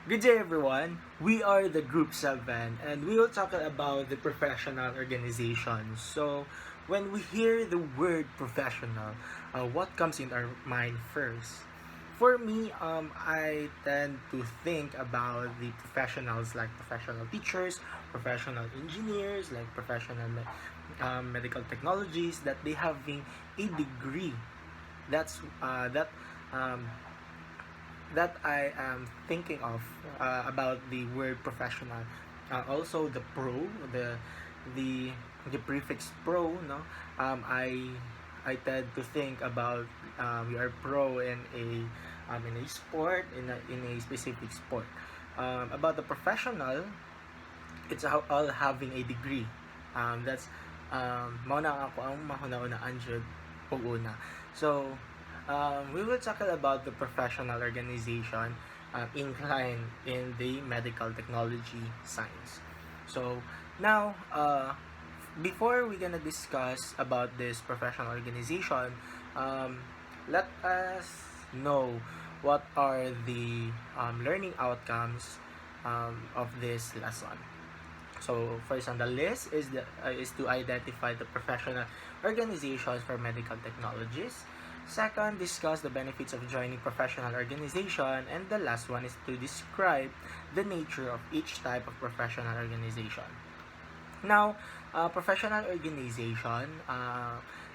Good day, everyone. We are the Group 7, and we will talk about the professional organization. So, when we hear the word professional, what comes in our mind first? For me, I tend to think about the professionals like professional teachers, professional engineers, like professional medical technologies, that they having a degree. That um, that I am thinking of about the word professional. Also, the pro, the the prefix pro. No, I tend to think about we are pro in a sport in a specific sport. About the professional, it's all having a degree. That's mauna ako ang mahuna-unaan jud ug una. So, we will tackle about the professional organization inclined in the medical technology science. So, now, before we're gonna discuss about this professional organization, let us know what are the learning outcomes of this lesson. So first on the list is to identify the professional organizations for medical technologies. Second, discuss the benefits of joining professional organization, and the last one is to describe the nature of each type of professional organization. Now, professional organization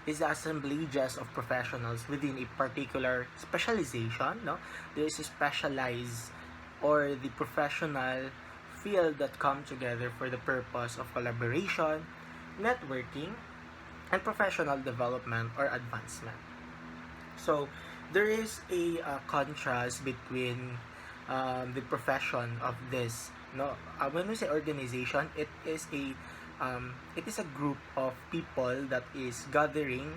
is the assemblages of professionals within a particular specialization. No, there is a specialized or the professional field that come together for the purpose of collaboration, networking, and professional development or advancement. So there is a contrast between the profession of this. No, when we say organization, it is a group of people that is gathering,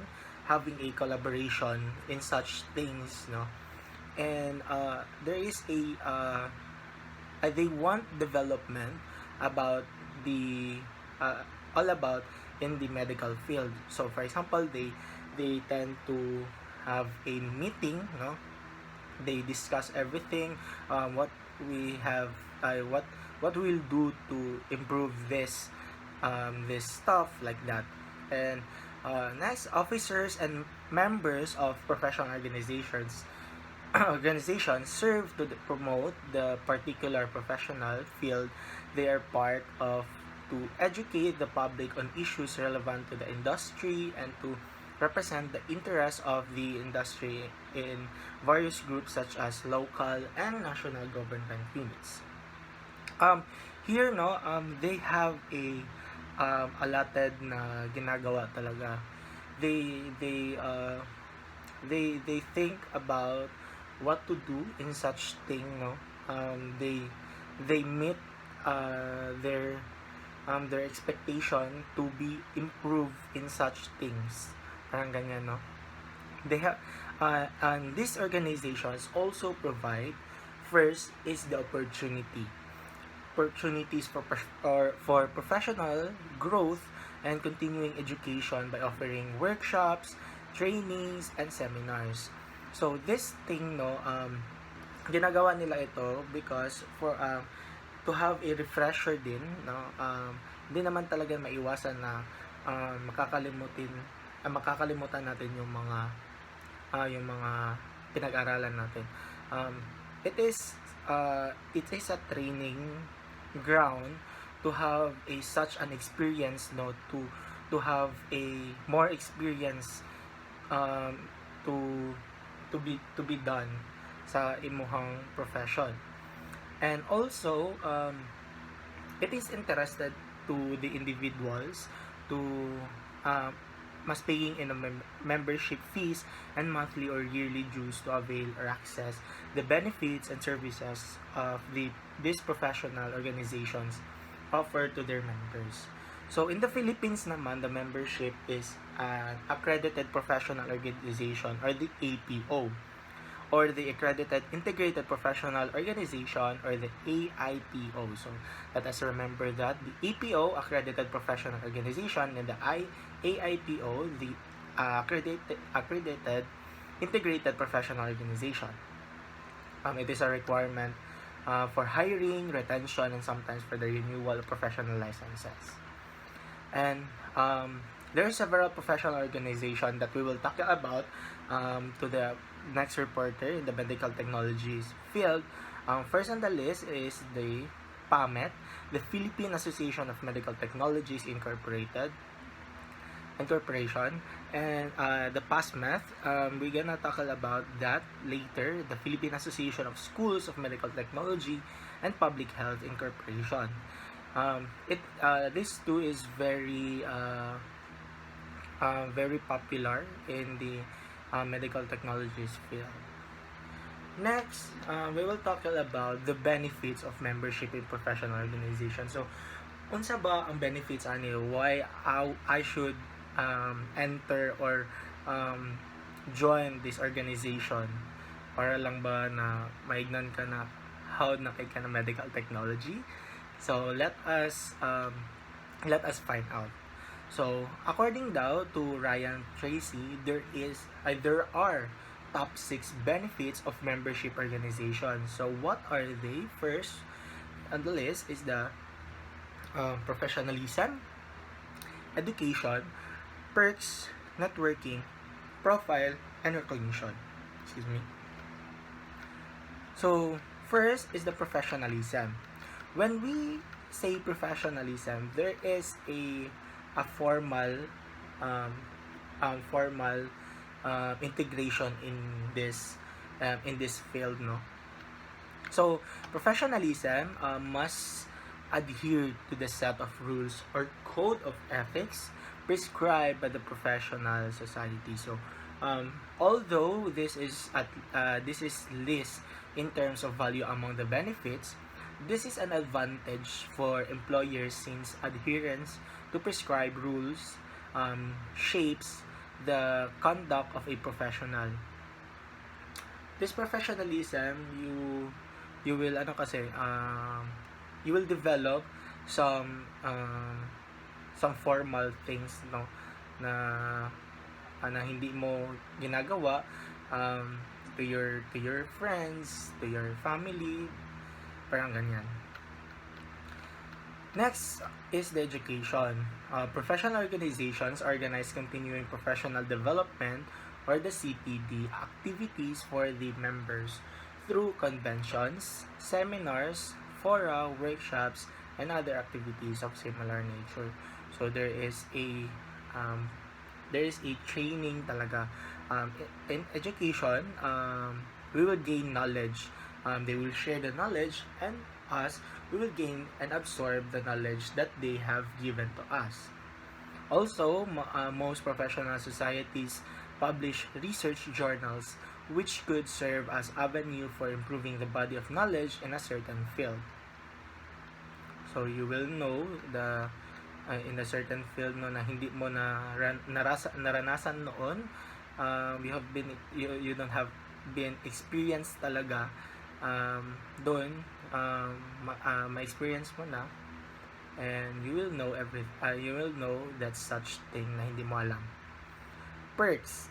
having a collaboration in such things. No, and there is they want development about the all about in the medical field. So for example, they tend to have a meeting, no, they discuss everything, what we have what we'll do to improve this stuff like that. And next, officers and members of professional organizations serve to promote the particular professional field they are part of, to educate the public on issues relevant to the industry, and to represent the interests of the industry in various groups such as local and national government units. Um, Here, no, they have a allotted na ginagawa talaga. They they uh, they think about what to do in such thing, no. They meet their expectation to be improved in such things, parang ganyan, no. They have and these organizations also provide, first is the opportunities for professional growth and continuing education by offering workshops, trainings, and seminars. So this thing, no, ginagawa nila ito because for to have a refresher din, no. Hindi naman talaga maiwasan na makakalimutan natin yung mga pinag-aralan natin. Um, it is a training ground to have a such an experience, no, to have a more experience um, to be done sa imuhang profession. And also, it is interested to the individuals to uh, mas paying in a membership fees and monthly or yearly dues to avail or access the benefits and services of these professional organizations offer to their members. So in the Philippines naman, the membership is an accredited professional organization, or the APO, or the Accredited Integrated Professional Organization, or the AIPO. So let us remember that the APO, Accredited Professional Organization, and the AIPO, the Accredited Integrated Professional Organization. It is a requirement for hiring, retention, and sometimes for the renewal of professional licenses. And there are several professional organizations that we will talk about to the next reporter in the medical technologies field. First on the list is the PAMET, the Philippine Association of Medical Technologies Incorporation, and the PASMET. We're gonna talk about that later. The Philippine Association of Schools of Medical Technology and Public Health Incorporation. This too is very popular in the medical technologies field. Next, we will talk about the benefits of membership in professional organizations. So, unsa ba ang benefits ani? Why I should enter or join this organization? Para lang ba na maignan ka na how na kay ka na medical technology? So, let us find out. So, according daw to Ryan Tracy, there are top 6 benefits of membership organizations. So, what are they? First on the list is the professionalism, education, perks, networking, profile, and recognition. Excuse me. So, first is the professionalism. When we say professionalism, there is a formal integration in this field, no. So professionalism must adhere to the set of rules or code of ethics prescribed by the professional society. So although this is list in terms of value among the benefits, this is an advantage for employers since adherence to prescribed rules shapes the conduct of a professional. This professionalism, you will you will develop some formal things, no, na hindi mo ginagawa to your friends, to your family, parang ganyan. Next is the education. Professional organizations organize continuing professional development or the CPD activities for the members through conventions, seminars, fora, workshops, and other activities of similar nature. So there is a training talaga. In education, we will gain knowledge. They will share the knowledge, and us, we will gain and absorb the knowledge that they have given to us. Also, most professional societies publish research journals which could serve as avenue for improving the body of knowledge in a certain field. So you will know in a certain field, no, na hindi mo naranasan noon, you don't have been experienced talaga doon, ma-experience mo na, and you will know that such thing na hindi mo alam. Perks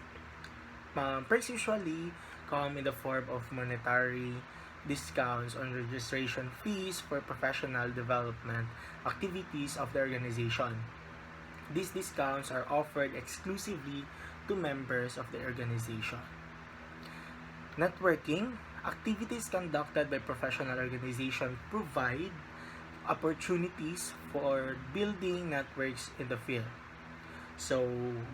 usually come in the form of monetary discounts on registration fees for professional development activities of the organization. These discounts are offered exclusively to members of the organization. Networking activities conducted by professional organizations provide opportunities for building networks in the field. So,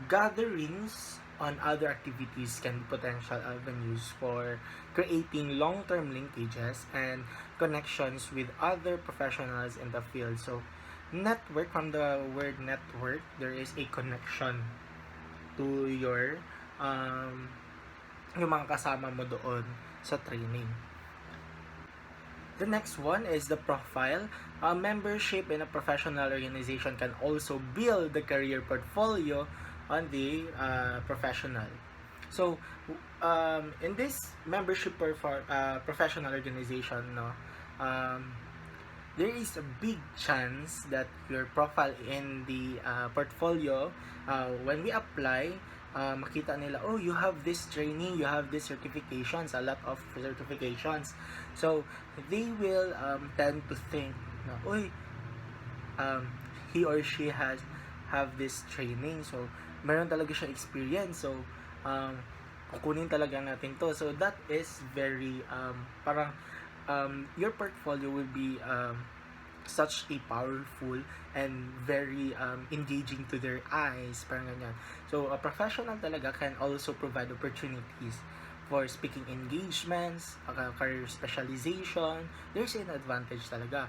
gatherings on other activities can be potential avenues for creating long-term linkages and connections with other professionals in the field. So, network, from the word network, there is a connection to your yung mga kasama mo doon sa training. The next one is the profile. Membership in a professional organization can also build the career portfolio on the professional. So, in this membership professional organization, no, there is a big chance that your profile in the portfolio, when we apply, makita nila, oh, you have this training, you have these certifications, a lot of certifications. So, they will tend to think na, uy, he or she have this training. So, meron talaga siya experience. So, kukunin talaga natin to. So, that is very, parang, your portfolio will be such a powerful and very engaging to their eyes, parang ganyan. So a professional talaga can also provide opportunities for speaking engagements, career specialization. There's an advantage talaga.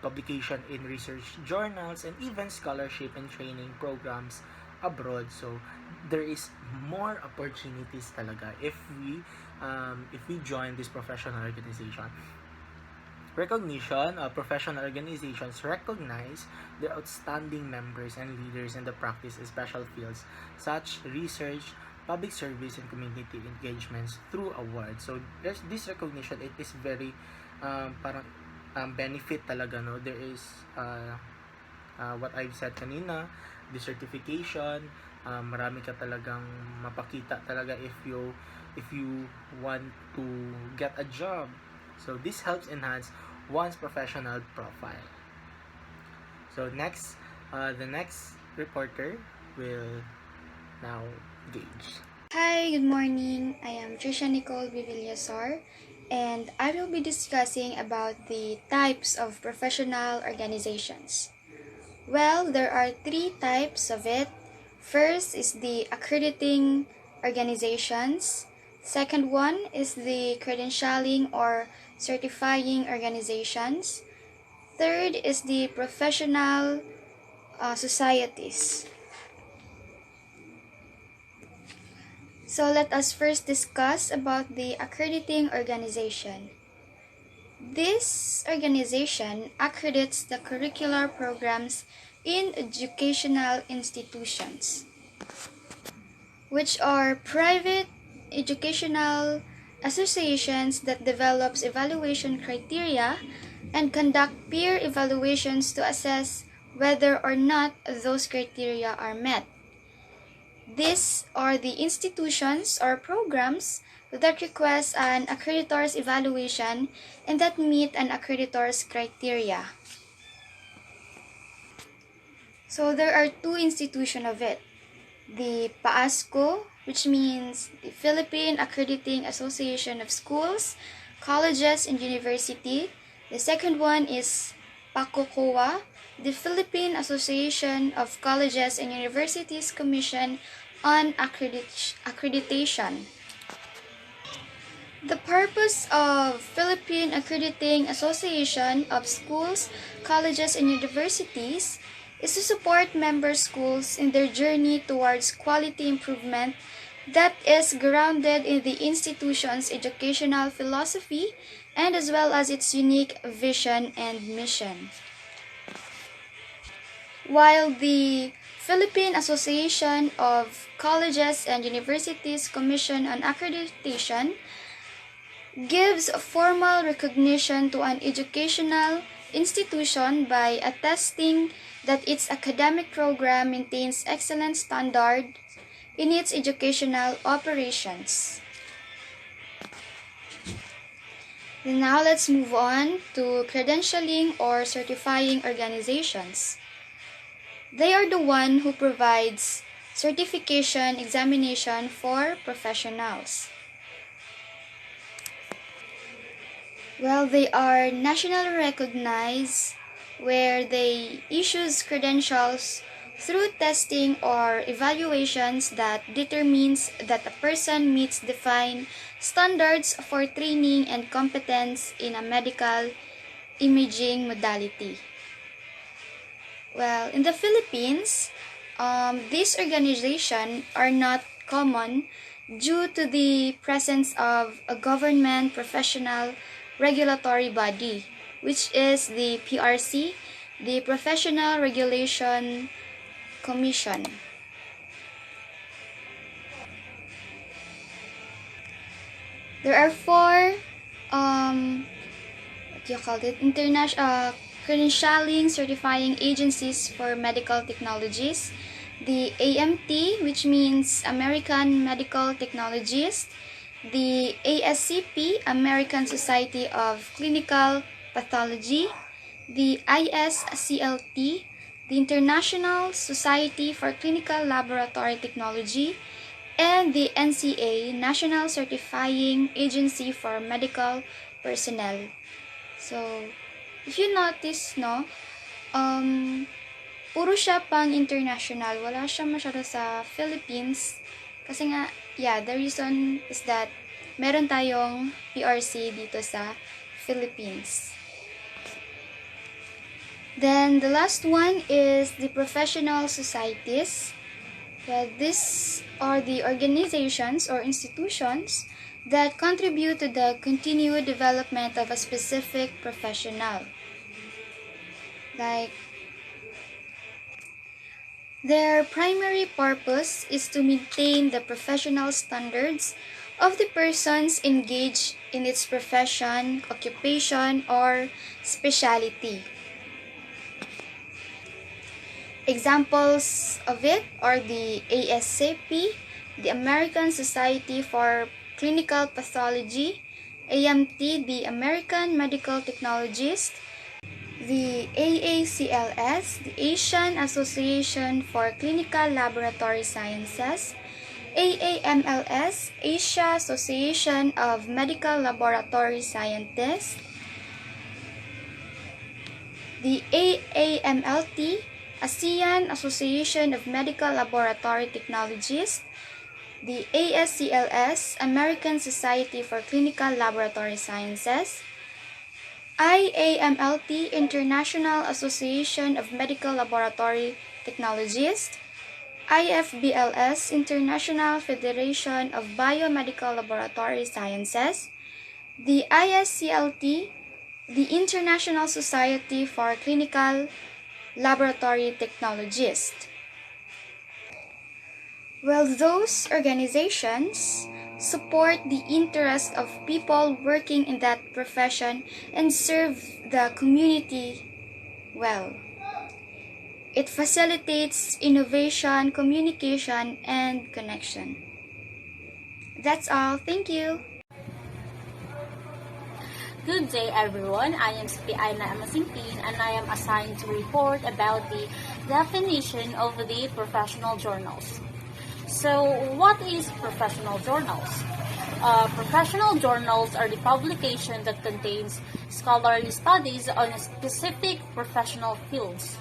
Publication in research journals and even scholarship and training programs abroad. So there is more opportunities talaga if we join this professional organization. Recognition, professional organizations recognize their outstanding members and leaders in the practice in special fields such research, public service, and community engagements through awards. So there's this recognition. It is very parang benefit talaga, no? There is what I've said kanina, the certification, marami ka talagang mapakita talaga if you want to get a job. So this helps enhance one's professional profile. So next, the next reporter will now gauge. Hi, good morning. I am Trisha Nicole Vivillasor, and I will be discussing about the types of professional organizations. Well, there are three types of it. First is the accrediting organizations. Second one is the credentialing or certifying organizations. Third is the professional societies. So let us first discuss about the accrediting organization. This organization accredits the curricular programs in educational institutions, which are private educational associations that develops evaluation criteria and conduct peer evaluations to assess whether or not those criteria are met. These are the institutions or programs that request an accreditor's evaluation and that meet an accreditor's criteria. So there are two institutions of it. The PAASCO, which means the Philippine Accrediting Association of Schools, Colleges, and University. The second one is PACOCOA, the Philippine Association of Colleges and Universities Commission on Accreditation. The purpose of Philippine Accrediting Association of Schools, Colleges, and Universities is to support member schools in their journey towards quality improvement that is grounded in the institution's educational philosophy and as well as its unique vision and mission. While the Philippine Association of Colleges and Universities Commission on Accreditation gives formal recognition to an educational institution by attesting that its academic program maintains excellent standards in its educational operations. Now let's move on to credentialing or certifying organizations. They are the one who provides certification examination for professionals. Well, they are nationally recognized where they issues credentials through testing or evaluations that determines that a person meets defined standards for training and competence in a medical imaging modality. Well, in the Philippines, these organizations are not common due to the presence of a government professional regulatory body, which is the PRC, the Professional Regulation Commission. There are four international credentialing certifying agencies for medical technologies. the AMT, which means American Medical Technologists, the ASCP, American Society of Clinical Pathology, the ISCLT, the International Society for Clinical Laboratory Technology, and the NCA, National Certifying Agency for Medical Personnel. So, if you notice, no, puro siya pang international. Wala siya masyado sa Philippines. Kasi nga, yeah, the reason is that meron tayong PRC dito sa Philippines. Then, the last one is the professional societies. Well, these are the organizations or institutions that contribute to the continued development of a specific professional. Like, their primary purpose is to maintain the professional standards of the persons engaged in its profession, occupation, or specialty. Examples of it are the ASCP, the American Society for Clinical Pathology, AMT, the American Medical Technologist, the AACLS, the Asian Association for Clinical Laboratory Sciences, AAMLS, Asia Association of Medical Laboratory Scientists, the AAMLT, ASEAN Association of Medical Laboratory Technologists, the ASCLS, American Society for Clinical Laboratory Sciences, IAMLT, International Association of Medical Laboratory Technologists, IFBLS, International Federation of Biomedical Laboratory Sciences, the ISCLT, the International Society for Clinical Laboratory Technologists. Well, those organizations support the interest of people working in that profession and serve the community well. It facilitates innovation, communication, and connection. That's all. Thank you. Good day everyone, I am Siti Aina Amasingpin and I am assigned to report about the definition of the professional journals. So, what is professional journals? Professional journals are the publication that contains scholarly studies on specific professional fields.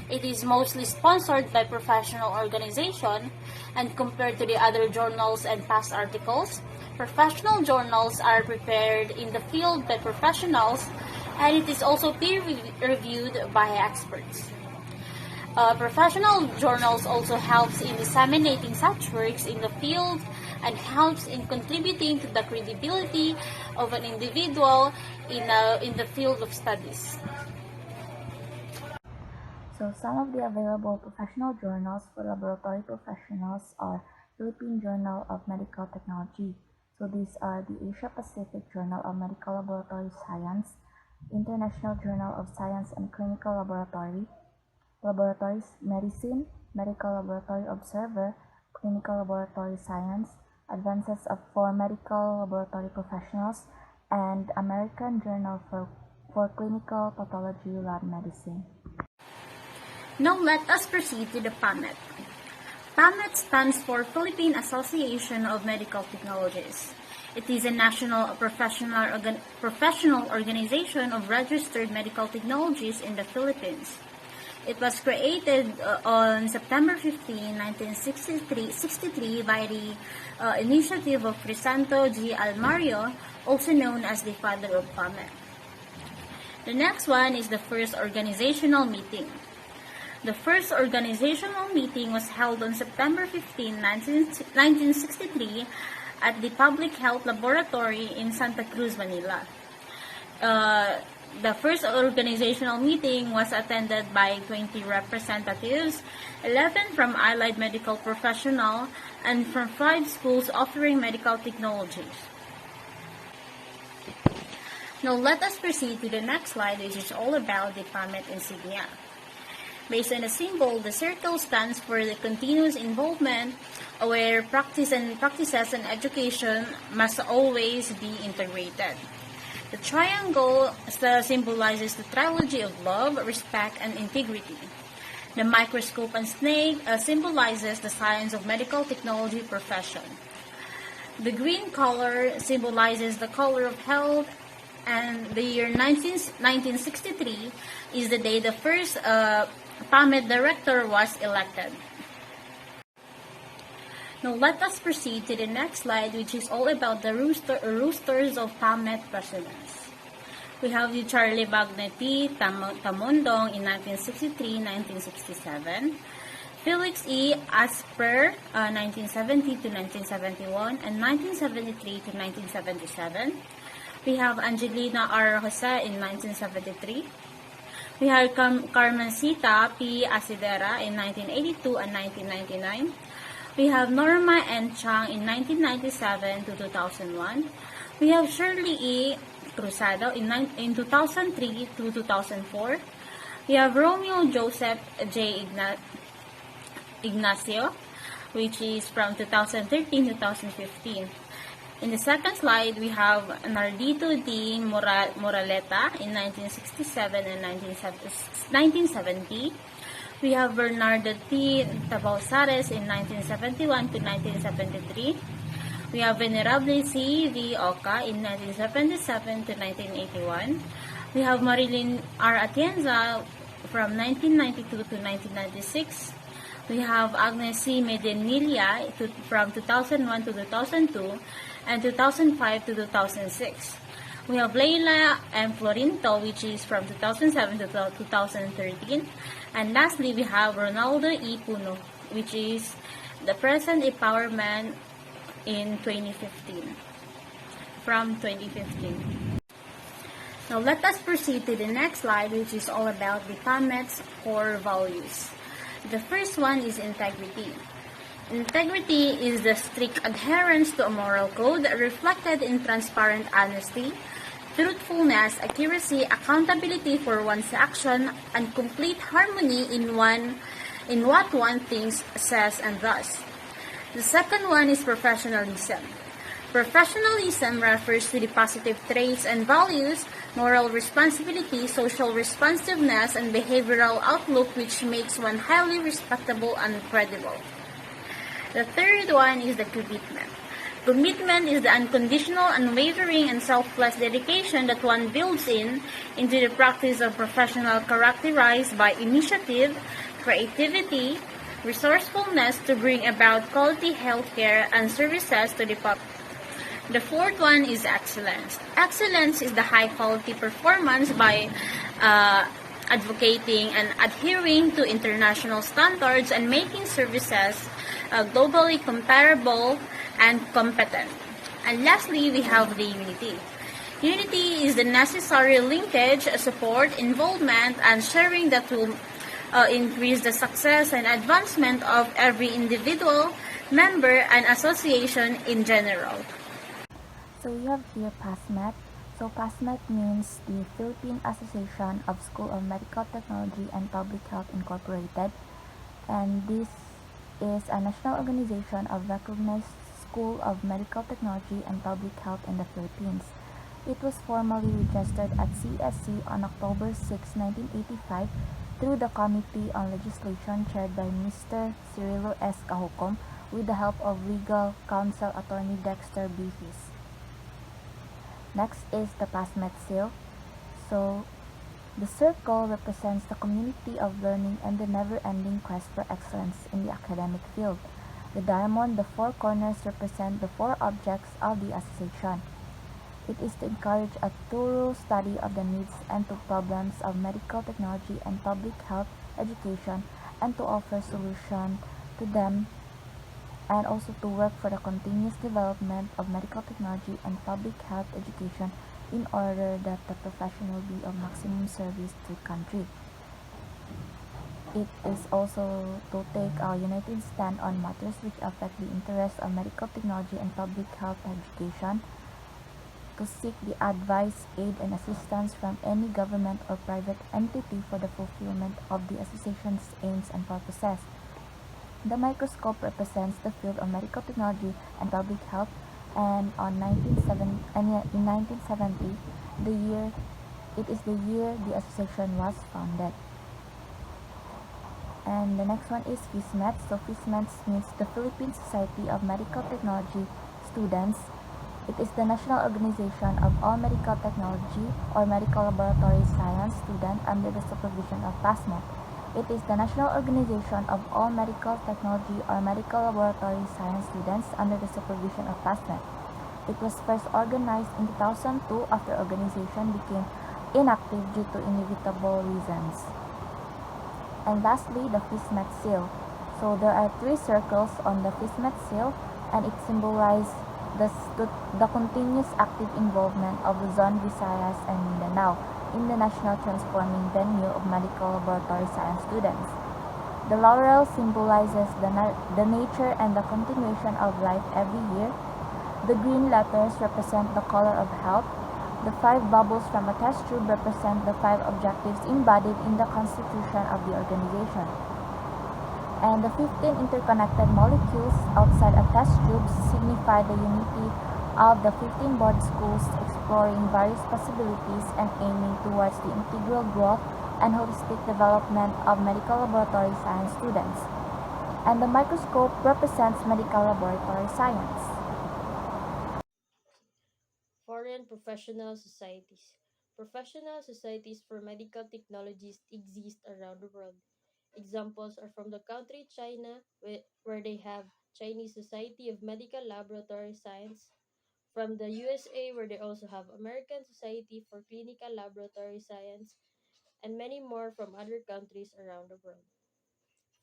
It is mostly sponsored by professional organization, and compared to the other journals and past articles, professional journals are prepared in the field by professionals, and it is also peer-reviewed by experts. Professional journals also helps in disseminating such works in the field and helps in contributing to the credibility of an individual in the field of studies. So some of the available professional journals for laboratory professionals are Philippine Journal of Medical Technology. So these are the Asia Pacific Journal of Medical Laboratory Science, International Journal of Science and Clinical Laboratories, Medicine, Medical Laboratory Observer, Clinical Laboratory Science, Advances for Medical Laboratory Professionals, and American Journal for Clinical Pathology Lab Medicine. Now let us proceed to the PAMET. PAMET stands for Philippine Association of Medical Technologists. It is a national professional organization of registered medical technologists in the Philippines. It was created on September 15, 1963 by the initiative of Crisanto G. Almario, also known as the father of PAMET. The next one is the first organizational meeting. The first organizational meeting was held on September 15, 1963 at the Public Health Laboratory in Santa Cruz, Manila. The first organizational meeting was attended by 20 representatives, 11 from allied medical professional, and from 5 schools offering medical technologies. Now let us proceed to the next slide, which is all about the PAMET insignia. Based on the symbol, the circle stands for the continuous involvement, where practices and education must always be integrated. The triangle symbolizes the trilogy of love, respect, and integrity. The microscope and snake symbolizes the science of medical technology profession. The green color symbolizes the color of health, and the year 1963 is the day the first PAMED director was elected. Now let us proceed to the next slide, which is all about the roosters of PAMED presidents. We have the Charlie Bagneti Tamondong in 1963-1967, Felix E. Asper, 1970 to 1971, and 1973 to 1977. We have Angelina R. Jose in 1973. We have Carmencita P. Asidera in 1982 and 1999. We have Norma N. Chang in 1997 to 2001. We have Shirley E. Cruzado in 2003 to 2004. We have Romeo Joseph J. Ignacio, which is from 2013 to 2015. In the second slide, we have Nardito D. Moraleta in 1967 and 1970. We have Bernardo T. Tabausares in 1971 to 1973. We have Venerable C. V. Oca in 1977 to 1981. We have Marilyn R. Atienza from 1992 to 1996. We have Agnes C. Medinilla from 2001 to 2002 and 2005 to 2006. We have Leila M. Florinto, which is from 2007 to 2013. And lastly, we have Ronaldo E. Puno, which is the present empowerment in 2015, from 2015. Now let us proceed to the next slide, which is all about the PAMED's core values. The first one is integrity. Integrity is the strict adherence to a moral code reflected in transparent honesty, truthfulness, accuracy, accountability for one's action, and complete harmony in what one thinks, says, and does. The second one is professionalism. Professionalism refers to the positive traits and values, moral responsibility, social responsiveness, and behavioral outlook which makes one highly respectable and credible. The third one is the commitment. Commitment is the unconditional, unwavering, and selfless dedication that one builds into the practice of professional characterized by initiative, creativity, resourcefulness to bring about quality healthcare and services to the public. The fourth one is excellence. Excellence is the high-quality performance by advocating and adhering to international standards and making services globally comparable and competent. And lastly, we have the unity. Unity is the necessary linkage, support, involvement, and sharing that will increase the success and advancement of every individual, member, and association in general. So we have here PASMET. So PASMET means the Philippine Association of School of Medical Technology and Public Health Incorporated, and this is a national organization of recognized School of Medical Technology and Public Health in the Philippines. It was formally registered at CSC on October 6, 1985 through the Committee on Legislation chaired by Mr. Cirilo S. Cajucom with the help of legal counsel attorney Dexter B. Fis. Next is the PASMET seal. So, the circle represents the community of learning and the never-ending quest for excellence in the academic field. The diamond, the four corners represent the four objects of the association. It is to encourage a thorough study of the needs and to problems of medical technology and public health education and to offer solutions to them, and also to work for the continuous development of medical technology and public health education in order that the profession will be of maximum service to the country. It is also to take a united stand on matters which affect the interests of medical technology and public health education. to seek the advice, aid, and assistance from any government or private entity for the fulfillment of the association's aims and purposes. The microscope represents the field of medical technology and public health, and in 1970, the year it is the year the association was founded. And the next one is FISMET. So FISMET means the Philippine Society of Medical Technology Students. It is the national organization of all medical technology or medical laboratory science students under the supervision of PASMET. It is the national organization of all medical technology or medical laboratory science students under the supervision of PASMET. It was first organized in 2002 after organization became inactive due to inevitable reasons. And lastly, the FISMET seal. So there are three circles on the FISMET seal, and it symbolizes the continuous active involvement of Luzon, Visayas, and Mindanao in the national transforming venue of medical laboratory science students. The laurel symbolizes the nature and the continuation of life every year. The green letters represent the color of health. The five bubbles from a test tube represent the five objectives embodied in the constitution of the organization. And the 15 interconnected molecules outside a test tube signify the unity of the 15 board schools exploring various possibilities and aiming towards the integral growth and holistic development of medical laboratory science students. And the microscope represents medical laboratory science. Foreign professional societies. Professional societies for medical technologies exist around the world. Examples are from the country China, where they have Chinese Society of Medical Laboratory Science, from the USA, where they also have American Society for Clinical Laboratory Science, and many more from other countries around the world.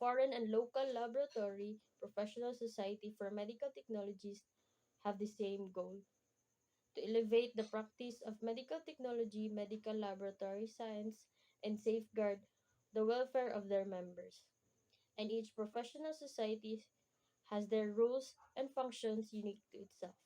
Foreign and local laboratory professional society for medical technologies have the same goal: to elevate the practice of medical technology, medical laboratory science, and safeguard the welfare of their members. And each professional society has their rules and functions unique to itself.